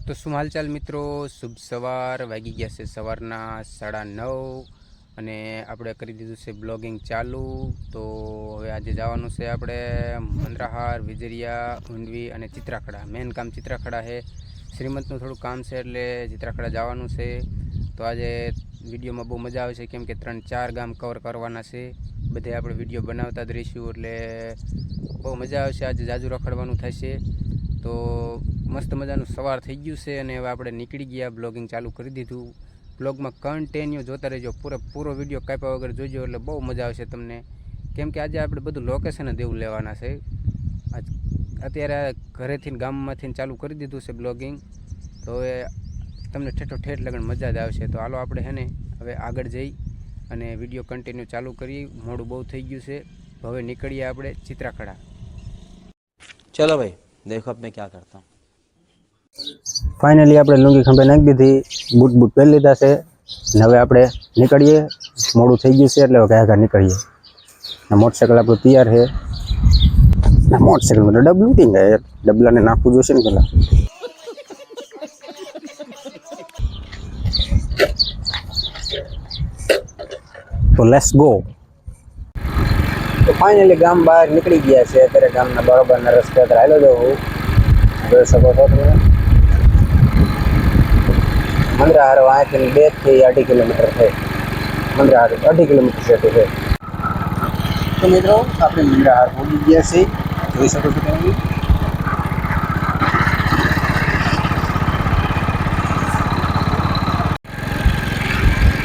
તો શું હાલચાલ મિત્રો, શુભ સવાર. વાગી ગયા છે સવારના 9:30 અને આપણે કરી દીધું છે બ્લોગિંગ ચાલુ. તો હવે આજે જવાનું છે આપણે મંદરાહાર, વિજરિયા, ઊંડવી અને ચિત્રાખડા. મેન કામ ચિત્રાખડા છે, શ્રીમંતનું થોડું કામ છે એટલે ચિત્રાખડા જવાનું છે. તો આજે વિડીયોમાં બહુ મજા આવે છે કેમ કે 3-4 ગામ કવર કરવાના છે. બધે આપણે વિડીયો બનાવતા જ રહીશું એટલે બહુ મજા આવશે. આજે જાજુ રખડવાનું થશે. તો મસ્ત મજાનું સવાર થઈ ગયું છે અને હવે આપણે નીકળી ગયા, બ્લોગિંગ ચાલુ કરી દીધું. બ્લોગમાં કન્ટિન્યુ જોતા રહેજો, પૂરો વિડીયો કાપ્યા વગર જોજો એટલે બહુ મજા આવશે તમને. કેમ કે આજે આપણે બધું લોકેશન જ એવું લેવાના છે. અત્યારે ઘરેથી ગામમાંથી ચાલુ કરી દીધું છે બ્લોગિંગ. તો હવે તમને ઠેઠ લગન મજા જ આવશે. તો હાલો આપણે હે ને હવે આગળ જઈ અને વિડીયો કન્ટિન્યુ ચાલુ કરી. મોડું બહુ થઈ ગયું છે. હવે નીકળીએ આપણે ચિત્રાખડા. चलो भाई देखो अब मैं क्या करता हूँ. ફાઇનલી આપણે લુંગી ખંભે નાખી દીધી, બૂટ પહેરી લીધા છે અને હવે આપણે નીકળીએ. મોડું થઈ ગયું છે એટલે હવે કયા નીકળીએ. મોટરસાઇકલ આપણું તૈયાર છે. મોટરસાઇકલમાં ડબલું નથી ગયા, ડબલાને નાખવું જોઈશે ને પેલા. તો લેટ્સ ગો. તો ફાઇનલી ગામ બહાર નીકળી ગયા છે. અત્યારે ગામના બરોબરના રસ્તે અત્યારે હાલો જવું જોઈ શકો છો તમે. મંદરાહાર અહીંથી 2 થી 2.5 કિલોમીટર છે. મંદરાહાર 2.5 કિલોમીટર જેટલું છે. તો મિત્રો આપણે મંદરાહાર પહોંચી ગયા છીએ, જોઈ શકો છો તમે.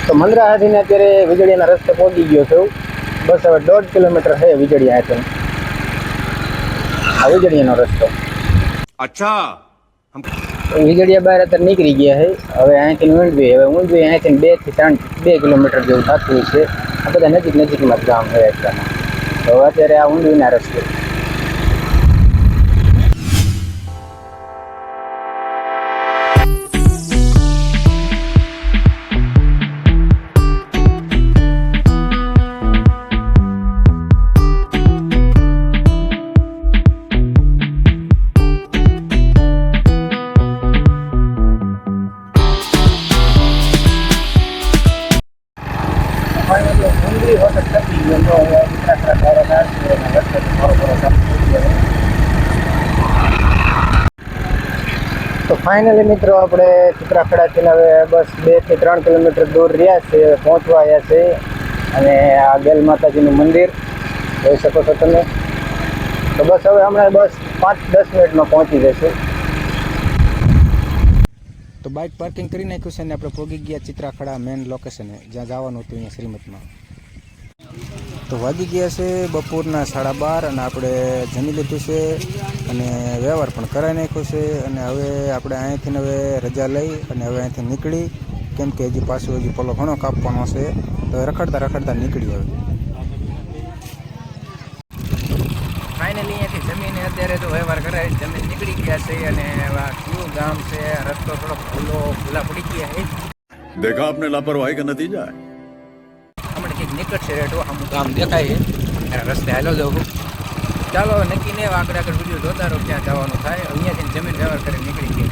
તો મંદરાહારથી અત્યારે વીજળીના રસ્તે પહોંચી ગયો છું. બસ હવે 1.5 કિલોમીટર છે વીજળી અહીંથી. આ વીજળીનો રસ્તો. अच्छा વીજળીયા બહાર અત્યારે નીકળી ગયા છે. હવે અહીંથી ઊંડવી, હવે ઊંડવી અહીંથી 2 થી 2 કિલોમીટર જેવું થતું છે. આ બધા નજીકમાં જ ગામ છે એટલામાં. તો અત્યારે આ ઊંડવીના રસ્તે. તો ફાઇનલી મિત્રો આપણે ચિત્રાખડાથી હવે બસ 2 થી 3 કિલોમીટર દૂર રહ્યા છે, પહોંચવા આવ્યા છે. અને આ ગેલ માતાજીનું મંદિર જોઈ શકો છો તમે. તો બસ હવે હમણાં બસ 5-10 મિનિટમાં પહોંચી જશે. તો બાઇક પાર્કિંગ કરી નાખ્યું છે અને આપણે પહોંચી ગયા ચિત્રાખડા મેન લોકેશને, જ્યાં જવાનું હતું અહીંયા શ્રીમતમાં. તો વાગી ગયા છે બપોરના 12:30 અને આપણે જમી લીધું છે અને વ્યવહાર પણ કરાવી નાખ્યો છે. અને હવે આપણે અહીંથી હવે રજા લઈ અને હવે અહીંથી નીકળી, કેમ કે હજી પાછું પોલો ઘણો કાપવાનો છે. તો રખડતા નીકળી. હવે ફાઇનલી અહીંયાથી જમીને અત્યારે તો વ્યવહાર કરાવી જમીન નીકળી ગયા છે. અને કયું ગામ છે, રસ્તો થોડો ખુલ્લા પડી ગયા છે. देखा आपने लापरवाही का नतीजा है. હમણાં કંઈક નીકળશે રેટો આમ ગામ દેખાય છે, રસ્તે હાલો જવું. ચાલો નક્કી ને આગળ વિડીયો જોતા રહો ક્યાં જવાનું થાય. અહીંયાથી જમીન વ્યવહાર કરી નીકળી ગઈ.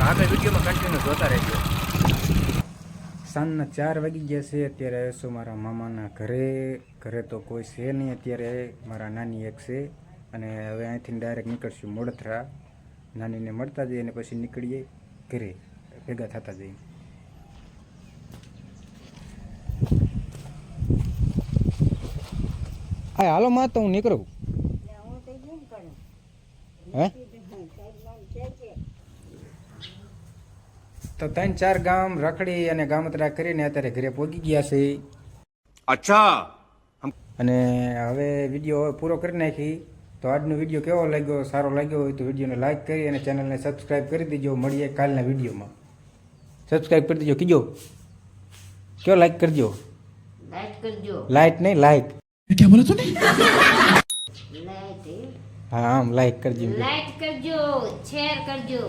આગળ વિડીયોમાં કન્ટિન્યુ જોતા રહેજો. સાંજના 4 વાગી ગયા છે. અત્યારે આવીશું મારા મામાના ઘરે તો કોઈ છે નહીં અત્યારે, મારા નાની એક છે. અને હવે અહીંથી ડાયરેક્ટ નીકળશું મોડથરા. નાનીને મળતા જઈએ અને પછી નીકળીએ ઘરે, ભેગા થતા જઈએ. હા હાલો માં, તો હું નીકળું. હે તો 3-4 ગામ રખડી અને ગામતરા કરીને અત્યારે ઘરે પહોંચી ગયા છે. अच्छा અને હવે વિડીયો પૂરો કરી નાખી. તો આજનો વિડીયો કેવો લાગ્યો, સારો લાગ્યો હોય તો વિડીયોને લાઇક કરી અને ચેનલને સબસ્ક્રાઈબ કરી દેજો. મળીએ કાલના વિડીયોમાં. સબસ્ક્રાઈબ કરી દેજો. કીજો કયો લાઈક કરજો. લાઈટ નહીં, લાઈક. क्या बोला तूने? હા આમ લાઈક કરજો. લાઈક કરજો, શેર કરજો.